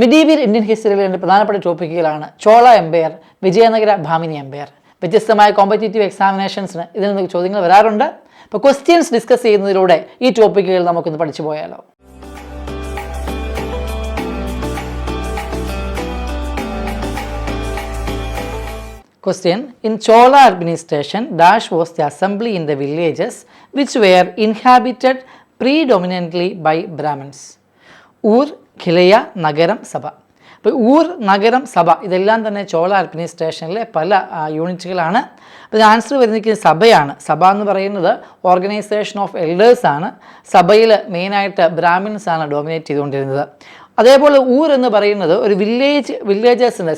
Medieval Indian ഹിസ്റ്ററിയിലെ രണ്ട് പ്രധാനപ്പെട്ട ടോപ്പിക്കുകളാണ് Chola Empire, Vijayanagara Bhamini Empire. വ്യത്യസ്തമായ കോമ്പറ്റേറ്റീവ് എക്സാമിനേഷൻസിന് ഇതിൽ നിന്ന് ചോദ്യങ്ങൾ വരാറുണ്ട്. അപ്പോൾ ക്വസ്റ്റ്യൻസ് ഡിസ്കസ് ചെയ്യുന്നതിലൂടെ ഈ ടോപ്പിക്കുകൾ നമുക്കൊന്ന് പഠിച്ചു പോയാലോ. Question: In Chola administration, dash was the assembly in the villages which were inhabited predominantly by Brahmins. ഊർ, ഖിലയ, നഗരം, സഭ. അപ്പോൾ ഊർ, നഗരം, സഭ ഇതെല്ലാം തന്നെ ചോള അഡ്മിനിസ്ട്രേഷനിലെ പല യൂണിറ്റുകളാണ്. അപ്പോൾ ആൻസർ വരുന്നത് സഭയാണ്. സഭ എന്ന് പറയുന്നത് ഓർഗനൈസേഷൻ ഓഫ് എൽഡേഴ്സാണ്. സഭയിൽ മെയിനായിട്ട് ബ്രാഹ്മിൻസ് ആണ് ഡോമിനേറ്റ് ചെയ്തുകൊണ്ടിരുന്നത്. അതേപോലെ ഊർ എന്ന് പറയുന്നത് ഒരു വില്ലേജേഴ്സിൻ്റെ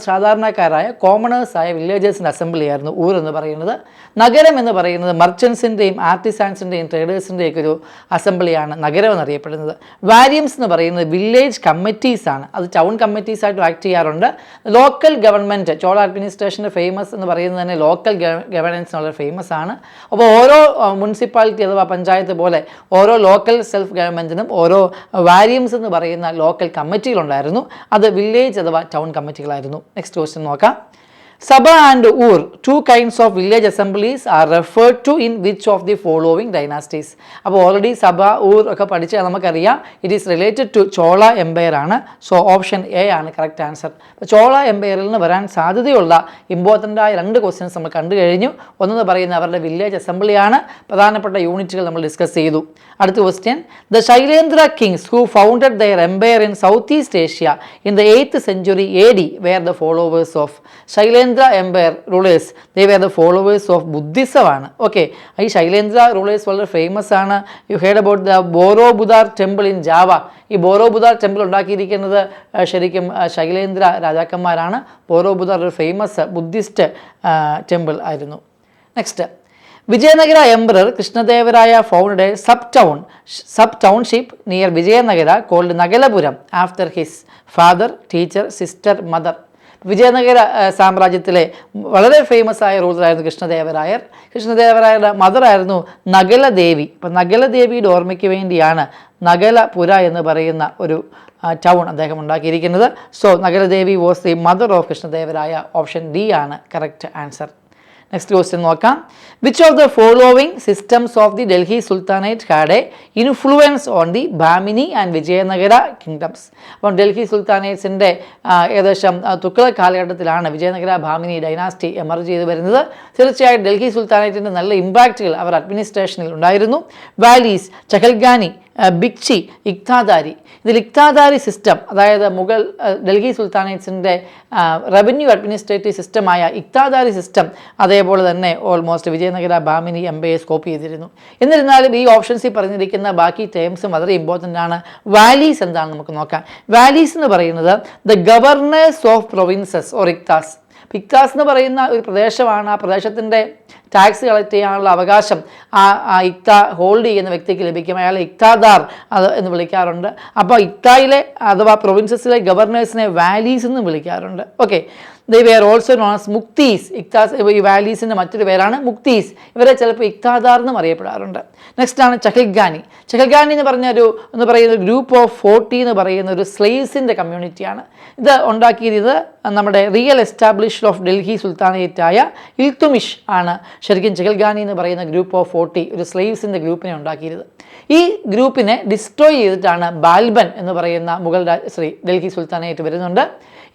സാധാരണക്കാരായ കോമണേഴ്സായ വില്ലേജേഴ്സിൻ്റെ അസംബ്ലി ആയിരുന്നു ഊർ എന്ന് പറയുന്നത്. നഗരം എന്ന് പറയുന്നത് മർച്ചൻസിൻ്റെയും ആർട്ടിസാൻസിൻ്റെയും ട്രേഡേഴ്സിൻ്റെയൊക്കെ ഒരു അസംബ്ലിയാണ് നഗരം എന്നറിയപ്പെടുന്നത്. വാരിയംസ് എന്ന് പറയുന്നത് വില്ലേജ് കമ്മിറ്റീസാണ്. അത് ടൗൺ കമ്മിറ്റീസായിട്ട് ആക്ട് ചെയ്യാറുണ്ട്. ലോക്കൽ ഗവൺമെൻറ്, ചോള അഡ്മിനിസ്ട്രേഷൻ്റെ ഫേമസ് എന്ന് പറയുന്നത് തന്നെ ലോക്കൽ ഗവർണൻസ് വളരെ ഫേമസ് ആണ്. അപ്പോൾ ഓരോ മുനിസിപ്പാലിറ്റി അഥവാ പഞ്ചായത്ത് പോലെ ഓരോ ലോക്കൽ സെൽഫ് ഗവൺമെൻറ്റിനും ഓരോ വാരിയംസ് എന്ന് പറയുന്ന ലോക്കൽ കമ്മിറ്റികളുണ്ടായിരുന്നു. അത് വില്ലേജ് അഥവാ ടൗൺ കമ്മിറ്റികളായിരുന്നു. നെക്സ്റ്റ് ക്വസ്റ്റ്യൻ നോക്കാം. Sabha and ur, two kinds of village assemblies are referred to in which of the following dynasties. അപ്പോൾ ഓൾറെഡി സഭ, ഊർ ഒക്കെ പഠിച്ചാൽ നമുക്കറിയാം it is related to Chola empire ആണ്. സോ ഓപ്ഷൻ എ ആണ് കറക്റ്റ് ആൻസർ. ചോള എംപയറിൽ നിന്ന് വരാൻ സാധ്യതയുള്ള ഇമ്പോർട്ടൻ്റ് ആയ രണ്ട് ക്വസ്റ്റ്യൻസ് നമ്മൾ കണ്ടു കഴിഞ്ഞു. ഒന്നെന്ന് പറയുന്നത് അവരുടെ വില്ലേജ് അസംബ്ലിയാണ്. പ്രധാനപ്പെട്ട യൂണിറ്റുകൾ നമ്മൾ ഡിസ്കസ് ചെയ്തു. അടുത്ത question: the Shailendra kings who founded their empire in South East Asia in the 8th century AD were the followers of. Shailendra empire rulers they were the followers of Buddhism ആണ്. ഓക്കെ, ഈ Shailendra rulers വളരെ famous ആണ്. You heard about the Borobudur temple in Java. ഈ Borobudur temple ഉണ്ടാക്കിയിരിക്കുന്നത് ശരിക്കും ശൈലേന്ദ്ര രാജാക്കന്മാരാണ്. Borobudur ഒരു famous Buddhist temple ആയിരുന്നു. Next: Vijayanagara emperor Krishnadevaraya founded a sub township near Vijayanagara called Nagalapuram after his father, teacher, sister, mother. Vijayanagara സാമ്രാജ്യത്തിലെ വളരെ ഫേമസ് ആയ റൂളറായിരുന്നു കൃഷ്ണദേവരായർ. കൃഷ്ണദേവരായരുടെ മദറായിരുന്നു നഗലദേവി. അപ്പം നഗലദേവിയുടെ ഓർമ്മയ്ക്ക് വേണ്ടിയാണ് നഗലപുര എന്ന് പറയുന്ന ഒരു ടൗൺ അദ്ദേഹം ഉണ്ടാക്കിയിരിക്കുന്നത്. So Nagaladevi was the mother of Krishnadevaraya. Option D ആണ് കറക്റ്റ് ആൻസർ. നെക്സ്റ്റ് ക്വസ്റ്റ്യൻ നോക്കാം. Which of the following systems of the Delhi sultanate had a influence on the Bahmani and Vijayanagara kingdoms. അപ്പം ഡൽഹി സുൽത്താനേറ്റ്സിൻ്റെ ഏകദേശം തുഗ്ലക് കാലഘട്ടത്തിലാണ് വിജയനഗര ഭാമിനി ഡൈനാസ്റ്റി എമർജ് ചെയ്ത് വരുന്നത്. തീർച്ചയായും ഡൽഹി സുൽത്താനേറ്റിൻ്റെ നല്ല ഇമ്പാക്റ്റുകൾ അവർ അഡ്മിനിസ്ട്രേഷനിൽ ഉണ്ടായിരുന്നു. വാലീസ്, ചഹൽഗാനി, ബിക്ചി, ഇക്താദാരി. ഇതിൽ ഇക്താദാരി സിസ്റ്റം, അതായത് മുഗൾ ഡൽഹി സുൽത്താനേറ്റ്സിൻ്റെ റവന്യൂ അഡ്മിനിസ്ട്രേറ്റീവ് സിസ്റ്റമായ ഇക്താദാരി സിസ്റ്റം അതേപോലെ തന്നെ almost Vijayanagara Bahmani empires copy ചെയ്തിരുന്നു. എന്നിരുന്നാലും ഈ ഓപ്ഷൻസിൽ പറഞ്ഞിരിക്കുന്ന ബാക്കി ടേംസും വളരെ ഇമ്പോർട്ടൻ്റ് ആണ്. വാലീസ് എന്താണെന്ന് നമുക്ക് നോക്കാം. വാലീസ് എന്ന് പറയുന്നത് the governors of provinces or ഇക്താസ്. ഇക്താസ് എന്ന് പറയുന്ന ഒരു പ്രദേശമാണ്. ആ പ്രദേശത്തിൻ്റെ ടാക്സ് കളക്ട് ചെയ്യാനുള്ള അവകാശം ആ ഇക്ത ഹോൾഡ് ചെയ്യുന്ന വ്യക്തിക്ക് ലഭിക്കും. അയാളെ ഇക്താദാർ അത് എന്ന് വിളിക്കാറുണ്ട്. അപ്പോൾ ഇക്തായിലെ അഥവാ പ്രൊവിൻസസിലെ ഗവർണേഴ്സിനെ വാലീസ് എന്ന് വിളിക്കാറുണ്ട്. Okay, they were also known as മുക്തീസ്. ഇക്താസ്, ഈ വാലീസിൻ്റെ മറ്റൊരു പേരാണ് മുക്തീസ്. ഇവരെ ചിലപ്പോൾ ഇക്താദാർ എന്നും അറിയപ്പെടാറുണ്ട്. നെക്സ്റ്റ് ആണ് ചഹൽഗാനി. ചഹൽഗാനി എന്ന് പറയുന്ന ഗ്രൂപ്പ് ഓഫ് 40 എന്ന് പറയുന്ന ഒരു സ്ലേവ്സിൻ്റെ കമ്മ്യൂണിറ്റിയാണ്. ഇത് ഉണ്ടാക്കിയത് നമ്മുടെ റിയൽ എസ്റ്റാബ്ലിഷ്ഡ് ഓഫ് ഡൽഹി സുൽത്താനേറ്റായ ഇൽത്തുമിഷ് ആണ് ശരിക്കും ചഹൽഗാനി എന്ന് പറയുന്ന ഗ്രൂപ്പ് ഓഫ് 40 ഒരു സ്ലേവ്സിൻ്റെ ഗ്രൂപ്പിനെ ഉണ്ടാക്കിയത്. ഈ ഗ്രൂപ്പിനെ ഡിസ്ട്രോയ് ചെയ്തിട്ടാണ് ബാൽബൻ എന്ന് പറയുന്ന മുഗൾ ഡൽഹി സുൽത്താനേറ്റ് വരുന്നുണ്ട്.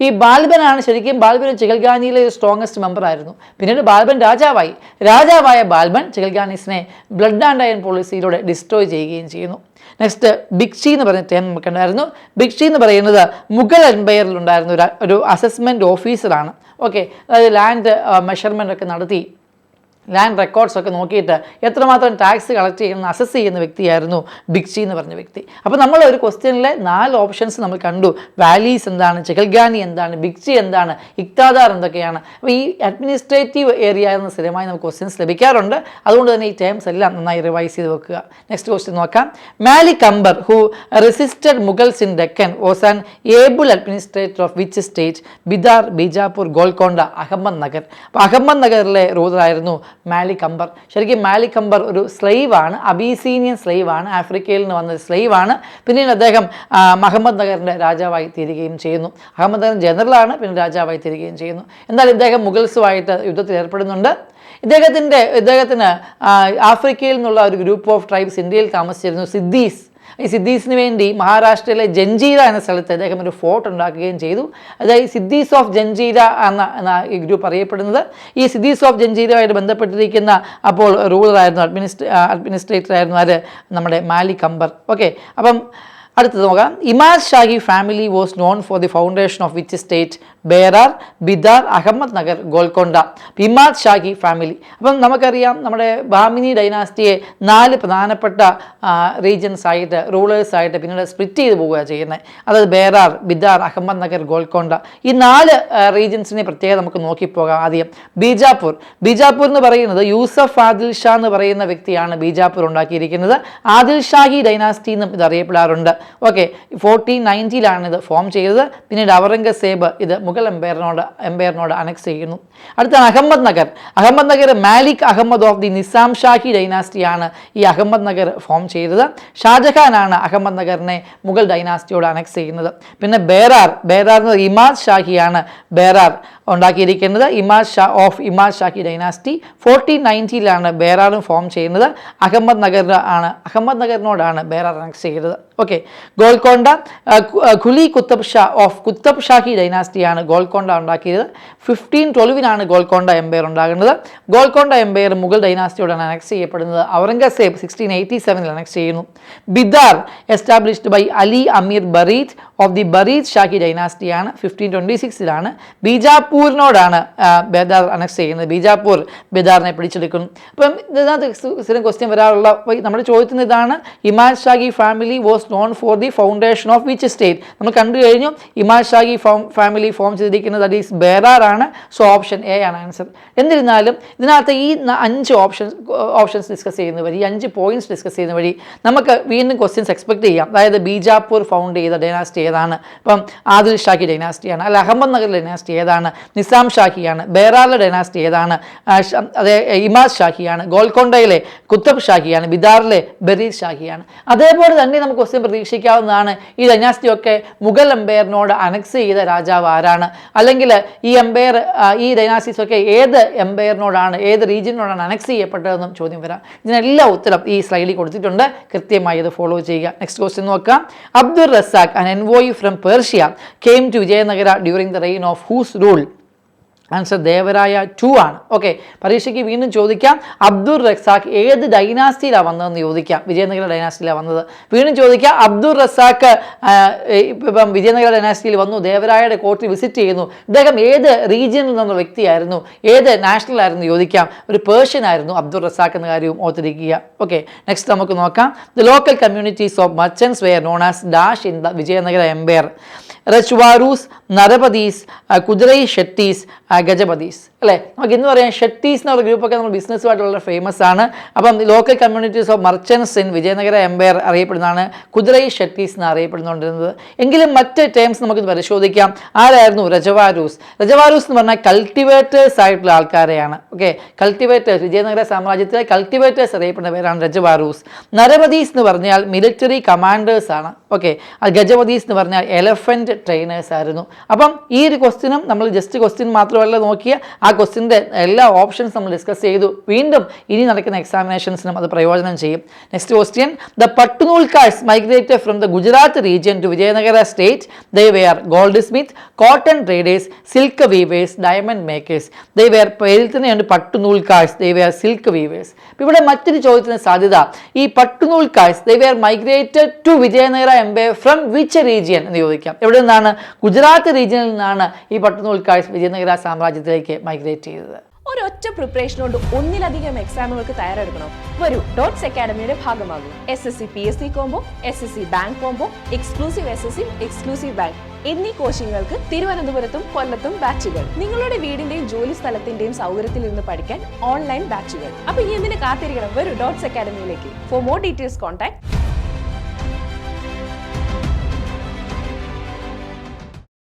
ഈ ബാൽബനാണ് ശരിക്കും ചഹൽഗാനിയിലെ ഒരു സ്ട്രോങ്ങസ്റ്റ് മെമ്പർ ആയിരുന്നു. പിന്നീട് ബാൽബൻ രാജാവായ ബാൽബൻ ചഹൽഗാനീസിനെ ബ്ലഡ് ആൻഡ് അയൺ പോളിസിയിലൂടെ ഡിസ്ട്രോയ് ചെയ്യുകയും ചെയ്യുന്നു. നെക്സ്റ്റ് ബിക്ചി എന്ന് പറയുന്ന ടേം നമുക്കുണ്ടായിരുന്നു. ബിക്ചി എന്ന് പറയുന്നത് മുഗൾ എംപയറിൽ ഉണ്ടായിരുന്ന ഒരു അസസ്മെൻറ്റ് ഓഫീസറാണ്. ഓക്കെ, അതായത് ലാൻഡ് മെഷർമെൻ്റ് ഒക്കെ നടത്തി ലാൻഡ് റെക്കോർഡ്സ് ഒക്കെ നോക്കിയിട്ട് എത്രമാത്രം ടാക്സ് കളക്ട് ചെയ്യുന്ന അസസ് ചെയ്യുന്ന വ്യക്തിയായിരുന്നു ബിക്ചി എന്ന് പറഞ്ഞ വ്യക്തി. അപ്പോൾ നമ്മൾ ഒരു ക്വസ്റ്റ്യനിലെ 4 ഓപ്ഷൻസ് നമ്മൾ കണ്ടു. വാലീസ് എന്താണ്, ചഹൽഗാനി എന്താണ്, ബിക്ചി എന്താണ്, ഇക്താദാർ എന്തൊക്കെയാണ്. അപ്പോൾ ഈ അഡ്മിനിസ്ട്രേറ്റീവ് ഏരിയ എന്ന സ്ഥിരമായി നമുക്ക് ക്വസ്റ്റ്യൻസ് ലഭിക്കാറുണ്ട്. അതുകൊണ്ട് തന്നെ ഈ ടേംസ് എല്ലാം നന്നായി റിവൈസ് ചെയ്ത് വെക്കുക. നെക്സ്റ്റ് ക്വസ്റ്റ്യൻ നോക്കാം. Malik Ambar who resisted Mughals in Deccan was an able administrator of which state? Bidar, Bijapur, Golconda, Ahmednagar. അപ്പോൾ അഹമ്മദ് നഗറിലെ റൂളറായിരുന്നു മാലിക് അംബർ. ശരിക്കും മാലിക് അംബർ ഒരു സ്ലൈവാണ്, അബീസീനിയൻ സ്ലൈവാണ്, ആഫ്രിക്കയിൽ നിന്ന് വന്ന സ്ലൈവാണ്. പിന്നീട് അദ്ദേഹം അഹമ്മദ് നഗറിൻ്റെ രാജാവായി തീരുകയും ചെയ്യുന്നു. അഹമ്മദ് നഗർ ജനറലാണ്, പിന്നെ രാജാവായി തീരുകയും ചെയ്യുന്നു. എന്നാൽ ഇദ്ദേഹം മുഗൾസുമായിട്ട് യുദ്ധത്തിൽ ഏർപ്പെടുന്നുണ്ട്. ഇദ്ദേഹത്തിന് ആഫ്രിക്കയിൽ നിന്നുള്ള ഒരു ഗ്രൂപ്പ് ഓഫ് ട്രൈബ്സ് ഇന്ത്യയിൽ താമസിച്ചിരുന്നു, സിദ്ദീസ്. ഈ സിദ്ദീസിന് വേണ്ടി മഹാരാഷ്ട്രയിലെ ജഞ്ചീര എന്ന സ്ഥലത്ത് അദ്ദേഹം ഒരു ഫോർട്ട് ഉണ്ടാക്കുകയും ചെയ്തു. അതായത് സിദ്ദീസ് ഓഫ് ജഞ്ചീര എന്ന ഈ ഗ്രൂപ്പ് അറിയപ്പെടുന്നത്. ഈ സിദ്ദീസ് ഓഫ് ജഞ്ചീരയുമായിട്ട് ബന്ധപ്പെട്ടിരിക്കുന്ന അപ്പോൾ റൂളറായിരുന്നു, അഡ്മിനിസ്ട്രേറ്റർ ആയിരുന്നു ആര്, നമ്മുടെ മാലിക് അംബർ. ഓക്കെ, അപ്പം അടുത്തത് നോക്കാം. Imad Shahi family was known for the foundation of which state? Berar, Bidar, Ahmadnagar, Golconda. Imad Shahi family. അപ്പം നമുക്കറിയാം നമ്മുടെ ബാമിനി ഡൈനാസ്റ്റിയെ 4 പ്രധാനപ്പെട്ട റീജൻസ് ആയിട്ട്, റൂളേഴ്സ് ആയിട്ട് പിന്നീട് സ്പ്ലിറ്റ് ചെയ്ത് പോവുക ചെയ്യുന്നത്. അതായത് ബേറാർ, ബിദാർ, അഹമ്മദ് നഗർ, ഗോൽക്കൊണ്ട. ഈ 4 റീജൻസിനെ പ്രത്യേകം നമുക്ക് നോക്കിപ്പോകാം. ആദ്യം ബീജാപ്പൂർ. ബീജാപ്പൂർ എന്ന് പറയുന്നത് യൂസഫ് ആദിൽ ഷാ എന്ന് പറയുന്ന വ്യക്തിയാണ് ബീജാപ്പൂർ ഉണ്ടാക്കിയിരിക്കുന്നത്. ആദിൽ ഷാഹി ഡൈനാസ്റ്റി എന്നും ഇത് അറിയപ്പെടാറുണ്ട്. ഓക്കെ, 1490 ഇത് ഫോം ചെയ്തത്. പിന്നീട് ഔറംഗസേബ് ഇത് മുഗൾ എംപയറിനോട് അനക്സ് ചെയ്യുന്നു. അടുത്താണ് അഹമ്മദ് നഗർ. അഹമ്മദ് നഗർ മാലിക് അഹമ്മദ് ഓഫ് ദി നിസാം ഷാഹി ഡൈനാസ്റ്റിയാണ് ഈ അഹമ്മദ് നഗർ ഫോം ചെയ്തത്. ഷാജഹാനാണ് അഹമ്മദ് നഗറിനെ മുഗൾ ഡൈനാസ്റ്റിയോട് അനക്സ് ചെയ്യുന്നത്. പിന്നെ ബേറാർ എന്ന് ഇമാദ് ഷാഹിയാണ് ബേറാർ ഉണ്ടാക്കിയിരിക്കുന്നത്. ഇമാദ് ഷാഹി ഡൈനാസ്റ്റി 1490 ബേറാറും ഫോം ചെയ്യുന്നത്. അഹമ്മദ് നഗറിനോടാണ് ബേറാർ അനക്സ് ചെയ്തത്. ഓക്കെ, ഗോൽക്കൊണ്ട ഖുലി കുത്തബ് ഷാ ഓഫ് കുത്തബ് ഷാഹി ഡൈനാസ്റ്റിയാണ് ഗോൽക്കൊണ്ട ഉണ്ടാക്കിയത്. 1512 ഗോൽക്കൊണ്ട എംപയർ ഉണ്ടാകുന്നത്. ഗോൽക്കൊണ്ട എംപയർ മുഗൾ ഡൈനാസ്റ്റിയോടാണ് അനക്സ് ചെയ്യപ്പെടുന്നത്. ഔറംഗസേബ് 1687 അനക്സ് ചെയ്യുന്നു. Bidar established by Ali Amir Barid of the Barid Shahi ഡൈനാസ്റ്റിയാണ് 1526 ബീജാപ്പൂരിനോടാണ് ബേദാർ അനക്സ് ചെയ്യുന്നത്. ബീജാപ്പൂർ ബേദാറിനെ പിടിച്ചെടുക്കുന്നു. അപ്പം ഇതിനകത്ത് സ്ഥിരം ക്വസ്റ്റ്യൻ വരാറുള്ള നമ്മുടെ ചോദ്യത്തിന് ഇതാണ്, Imad Shahi family was known for the foundation of which state? നമ്മൾ കണ്ടു കഴിഞ്ഞു ഇമാദ് ഷാഹി ഫാമിലി ഫോം ചെയ്തിരിക്കുന്നത് ദാറ്റ് ഈസ് ബേറാർ ആണ്. സോ ഓപ്ഷൻ എ ആണ് ആൻസർ. എന്നിരുന്നാലും ഇതിനകത്ത് ഈ 5 ഓപ്ഷൻസ് ഡിസ്കസ് ചെയ്യുന്ന വഴി, 5 പോയിന്റ്സ് ഡിസ്കസ് ചെയ്യുന്ന വഴി നമുക്ക് വീണ്ടും ക്വസ്റ്റ്യൻസ് എക്സ്പെക്ട് ചെയ്യാം. അതായത് ബീജാപ്പൂർ ഫൗണ്ട് ചെയ്ത ഡൈനാസ്റ്റി ഏതാണ്? ഇപ്പം ആദിൽ ഷാഹി ഡൈനാസ്റ്റിയാണ്. അല്ല, അഹമ്മദ് നഗർ ഡൈനാസ്റ്റി ഏതാണ്? നിസാം ഷാഹിയാണ്. ബേറാറിലെ ഡൈനാസ്റ്റി ഏതാണ്? അതേ ഇമാദ് ഷാഹിയാണ്. ഗോൽക്കൊണ്ടയിലെ കുത്തബ് ഷാഹിയാണ്. ബിദാറിലെ ബരീദ് ഷാഹിയാണ്. അതേപോലെ തന്നെ നമുക്ക് ക്വസ്റ്റ്യൻ പ്രതീക്ഷിക്കാവുന്നതാണ്, ഈ ഡൈനാസ്റ്റിയൊക്കെ മുഗൾ എംപയറിനോട് അനക്സ് ചെയ്ത രാജാവ് ആരാണ്? അല്ലെങ്കിൽ ഈ എംപയർ, ഈ ഡൈനാസ്റ്റീസ് ഒക്കെ ഏത് എംപയറിനോടാണ്, ഏത് റീജിയനോടാണ് അനക്സ് ചെയ്യപ്പെട്ടതെന്നും ചോദ്യം വരാം. ഇതിനെല്ലാം ഉത്തരം ഈ സ്ലൈഡിൽ കൊടുത്തിട്ടുണ്ട്. കൃത്യമായി ഇത് ഫോളോ ചെയ്യുക. നെക്സ്റ്റ് ക്വസ്റ്റ്യൻ നോക്കാം. Abdul Razak, an envoy from Persia, came to Vijayanagara during the reign of whose rule? Answer Devaraya 2 ആണ്. ഓക്കെ, പരീക്ഷയ്ക്ക് വീണ്ടും ചോദിക്കാം, അബ്ദുൾ റസാഖ് ഏത് ഡൈനാസ്റ്റിയിലാണ് വന്നതെന്ന് ചോദിക്കാം. വിജയനഗര ഡൈനാസ്റ്റിയിലാണ് വന്നത്. വീണ്ടും ചോദിക്കാം, അബ്ദുൾ റസാഖ് ഇപ്പം വിജയനഗര ഡൈനാസ്റ്റിയിൽ വന്നു, ദേവരായയുടെ കോർട്ടിൽ വിസിറ്റ് ചെയ്യുന്നു. ഇദ്ദേഹം ഏത് റീജിയനിൽ നിന്നുള്ള വ്യക്തിയായിരുന്നു, ഏത് നാഷണൽ ആയിരുന്നു ചോദിക്കാം. ഒരു പേർഷ്യൻ ആയിരുന്നു അബ്ദുൾ റസാഖ് എന്ന കാര്യവും ഓർത്തിരിക്കുക. ഓക്കെ, നെക്സ്റ്റ് നമുക്ക് നോക്കാം. The local communities of merchants were known as dash in the Vijayanagara empire? റജ്വാരൂസ്, നരപതീസ്, കുതിരൈ ഷെട്ടീസ്, ഗജപതീസ്. അല്ലേ, നമുക്ക് ഇന്ന് പറയാം ഷെട്ടീസ് എന്നുള്ള ഗ്രൂപ്പൊക്കെ നമ്മൾ ബിസിനസ്സുമായിട്ട് വളരെ ഫേമസ് ആണ്. അപ്പം local communities of merchants in Vijayanagara empire അറിയപ്പെടുന്നതാണ് കുതിരൈ ഷെട്ടീസ് എന്ന് അറിയപ്പെടുന്നുണ്ടിരുന്നത്. എങ്കിലും മറ്റ് ടേംസ് നമുക്ക് പരിശോധിക്കാം. ആരായിരുന്നു രജവാരൂസ്? രജവാരൂസ് എന്ന് പറഞ്ഞാൽ കൾട്ടിവേറ്റേഴ്സ് ആയിട്ടുള്ള ആൾക്കാരെയാണ്. ഓക്കെ, കൾട്ടിവേറ്റേഴ്സ്, വിജയനഗര സാമ്രാജ്യത്തിലെ കൾട്ടിവേറ്റേഴ്സ് അറിയപ്പെടുന്ന പേരാണ് രജവാരൂസ്. നരപതീസ് എന്ന് പറഞ്ഞാൽ മിലിറ്ററി കമാൻഡേഴ്സ് ആണ്. ഓക്കെ, ഗജപതീസ് എന്ന് പറഞ്ഞാൽ എലഫൻറ്റ് ട്രെയിനേഴ്സ് ആയിരുന്നു. അപ്പം ഈ ഒരു ക്വസ്റ്റ്യനും നമ്മൾ ജസ്റ്റ് ക്വസ്റ്റ്യൻ മാത്രമല്ല നോക്കിയ ആ ക്വസ്റ്റ്യൻ്റെ എല്ലാ ഓപ്ഷൻസ് നമ്മൾ ഡിസ്കസ് ചെയ്തു. വീണ്ടും ഇനി നടക്കുന്ന എക്സാമിനേഷൻസിനും അത് പ്രയോജനം ചെയ്യും. നെക്സ്റ്റ് ക്വസ്റ്റ്യൻ, ദ പട്ടുനൂൽക്കാഴ്സ് migrated from the Gujarat region to Vijayanagara state. They were goldsmith, cotton traders, silk weavers, diamond makers. They were, പേരിൽ തന്നെയുണ്ട് പട്ടുനൂൽക്കാഴ്സ്, ദേ വെയർ സിൽക്ക് വീവേഴ്സ്. ഇവിടെ മറ്റൊരു ചോദ്യത്തിന് സാധ്യത, ഈ പട്ടുനൂൽക്കാഴ്സ് they were migrated to Vijayanagara empire from which region എന്ന് ചോദിക്കാം. എവിടെ നിന്നാണ്? ഗുജറാത്ത് റീജിയനിൽ നിന്നാണ് ഈ പട്ടുനൂൽക്കാഴ്സ് വിജയനഗര സാമ്രാജ്യത്തിലേക്ക് മൈഗ്രേറ്റ് ചെയ്തത്. ഒരൊറ്റ പ്രിപ്പറേഷൻ കൊണ്ട് ഒന്നിലധികം എക്സാമുകൾക്ക് തയ്യാറെടുക്കണം. വരൂ, ഡോട്ട്സ് അക്കാഡമിയുടെ ഭാഗമാകും. SSC PSC combo, SSC bank combo, exclusive SSC, exclusive bank എന്നീ കോച്ചിങ്ങുകൾക്ക് തിരുവനന്തപുരത്തും കൊല്ലത്തും ബാച്ചുകൾ. നിങ്ങളുടെ വീടിന്റെയും ജോലി സ്ഥലത്തിന്റെയും സൗകര്യത്തിൽ നിന്ന് പഠിക്കാൻ ഓൺലൈൻ ബാച്ചുകൾ. അപ്പൊ ഇനി എന്തിനു കാത്തിരിക്കണം? വരൂ ഡോട്ട്സ് അക്കാഡമിയിലേക്ക്. For more details contact